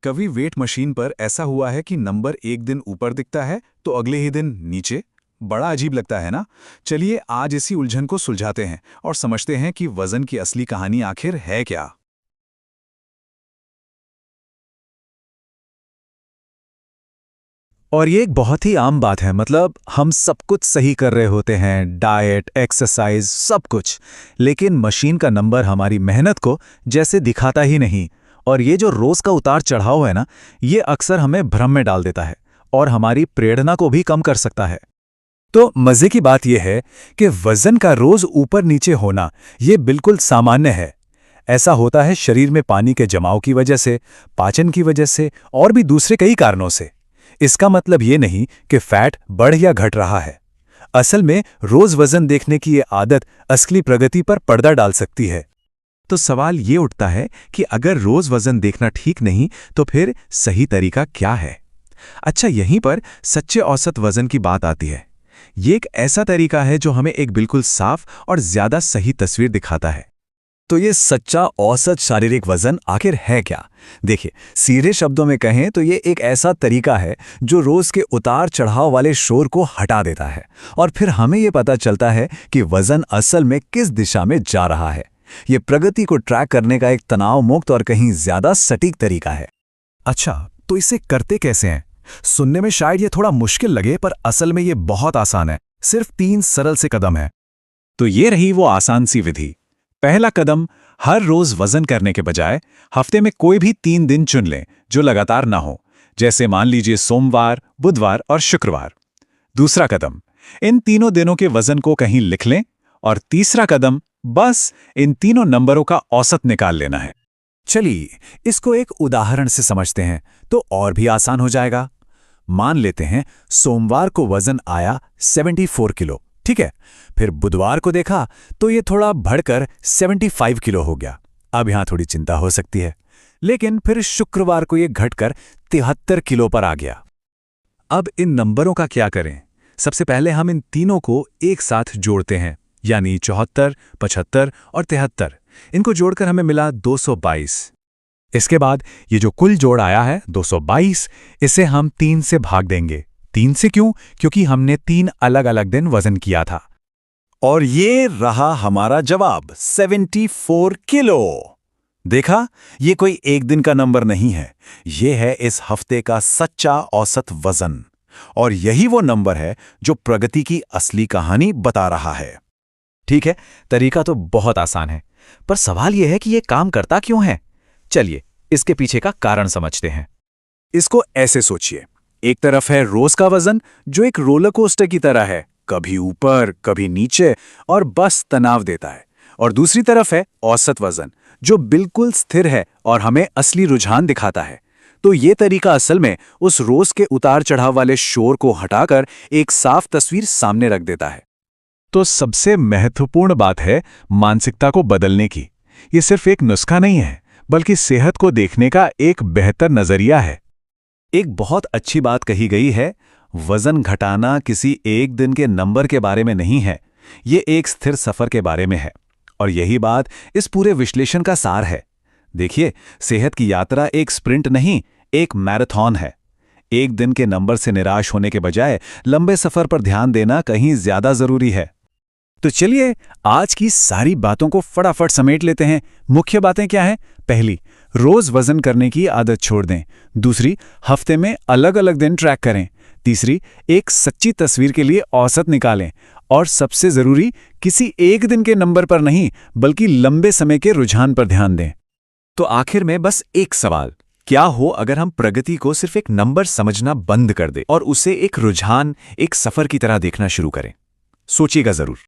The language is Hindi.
कभी वेट मशीन पर ऐसा हुआ है कि नंबर एक दिन ऊपर दिखता है तो अगले ही दिन नीचे। बड़ा अजीब लगता है ना। चलिए आज इसी उलझन को सुलझाते हैं और समझते हैं कि वजन की असली कहानी आखिर है क्या। और ये एक बहुत ही आम बात है। मतलब हम सब कुछ सही कर रहे होते हैं, डाइट, एक्सरसाइज, सब कुछ। लेकिन मशीन का नंबर हमारी मेहनत को जैसे दिखाता ही नहीं। और ये जो रोज का उतार चढ़ाव है ना, ये अक्सर हमें भ्रम में डाल देता है और हमारी प्रेरणा को भी कम कर सकता है। तो मजे की बात यह है कि वजन का रोज ऊपर नीचे होना ये बिल्कुल सामान्य है। ऐसा होता है शरीर में पानी के जमाव की वजह से, पाचन की वजह से और भी दूसरे कई कारणों से। इसका मतलब ये नहीं कि फैट बढ़ या घट रहा है। असल में रोज वजन देखने की ये आदत असली प्रगति पर पर्दा डाल सकती है। तो सवाल ये उठता है कि अगर रोज वजन देखना ठीक नहीं तो फिर सही तरीका क्या है? अच्छा, यहीं पर सच्चे औसत वजन की बात आती है। ये एक ऐसा तरीका है जो हमें एक बिल्कुल साफ और ज्यादा सही तस्वीर दिखाता है। तो ये सच्चा औसत शारीरिक वजन आखिर है क्या? देखिए, सीधे शब्दों में कहें तो ये एक ऐसा तरीका है जो रोज के उतार चढ़ाव वाले शोर को हटा देता है और फिर हमें ये पता चलता है कि वजन असल में किस दिशा में जा रहा है। ये प्रगति को ट्रैक करने का एक तनाव मुक्त और कहीं ज्यादा सटीक तरीका है। अच्छा, तो इसे करते कैसे हैं? सुनने में शायद ये थोड़ा मुश्किल लगे, पर असल में ये बहुत आसान है। सिर्फ 3 सरल से कदम है। तो ये रही वो आसान सी विधि। पहला कदम, हर रोज वजन करने के बजाय हफ्ते में कोई भी 3 दिन चुन लें जो लगातार ना हो। जैसे मान लीजिए सोमवार, बुधवार और शुक्रवार। दूसरा कदम, इन तीनों दिनों के वजन को कहीं लिख लें। और तीसरा कदम, बस इन तीनों नंबरों का औसत निकाल लेना है। चलिए इसको एक उदाहरण से समझते हैं तो और भी आसान हो जाएगा। मान लेते हैं सोमवार को वजन आया 74 किलो, ठीक है। फिर बुधवार को देखा तो ये थोड़ा बढ़कर 75 किलो हो गया। अब यहां थोड़ी चिंता हो सकती है। लेकिन फिर शुक्रवार को ये घटकर 73 किलो पर आ गया। अब इन नंबरों का क्या करें? सबसे पहले हम इन तीनों को एक साथ जोड़ते हैं, यानी 74, 75 और 73। इनको जोड़कर हमें मिला 222। इसके बाद ये जो कुल जोड़ आया है 222, इसे हम 3 से भाग देंगे। 3 से क्यों? क्योंकि हमने 3 अलग अलग दिन वजन किया था। और ये रहा हमारा जवाब, 74 किलो। देखा, ये कोई एक दिन का नंबर नहीं है, ये है इस हफ्ते का सच्चा औसत वजन। और यही वो नंबर है जो प्रगति की असली कहानी बता रहा है। ठीक है, तरीका तो बहुत आसान है, पर सवाल यह है कि ये काम करता क्यों है? चलिए इसके पीछे का कारण समझते हैं। इसको ऐसे सोचिए, एक तरफ है रोज का वजन जो एक रोलर कोस्टर की तरह है, कभी ऊपर कभी नीचे और बस तनाव देता है। और दूसरी तरफ है औसत वजन जो बिल्कुल स्थिर है और हमें असली रुझान दिखाता है। तो ये तरीका असल में उस रोज के उतार चढ़ाव वाले शोर को हटाकर एक साफ तस्वीर सामने रख देता है। तो सबसे महत्वपूर्ण बात है मानसिकता को बदलने की। ये सिर्फ एक नुस्खा नहीं है, बल्कि सेहत को देखने का एक बेहतर नजरिया है। एक बहुत अच्छी बात कही गई है, वजन घटाना किसी एक दिन के नंबर के बारे में नहीं है, ये एक स्थिर सफर के बारे में है। और यही बात इस पूरे विश्लेषण का सार है। देखिए, सेहत की यात्रा एक स्प्रिंट नहीं, एक मैराथन है। एक दिन के नंबर से निराश होने के बजाय लंबे सफर पर ध्यान देना कहीं ज्यादा जरूरी है। तो चलिए आज की सारी बातों को फटाफट समेट लेते हैं। मुख्य बातें क्या हैं? पहली, रोज वजन करने की आदत छोड़ दें। दूसरी, हफ्ते में अलग अलग दिन ट्रैक करें। तीसरी, एक सच्ची तस्वीर के लिए औसत निकालें। और सबसे जरूरी, किसी एक दिन के नंबर पर नहीं, बल्कि लंबे समय के रुझान पर ध्यान दें। तो आखिर में बस एक सवाल, क्या हो अगर हम प्रगति को सिर्फ एक नंबर समझना बंद कर दें और उसे एक रुझान, एक सफर की तरह देखना शुरू करें? सोचिएगा जरूर।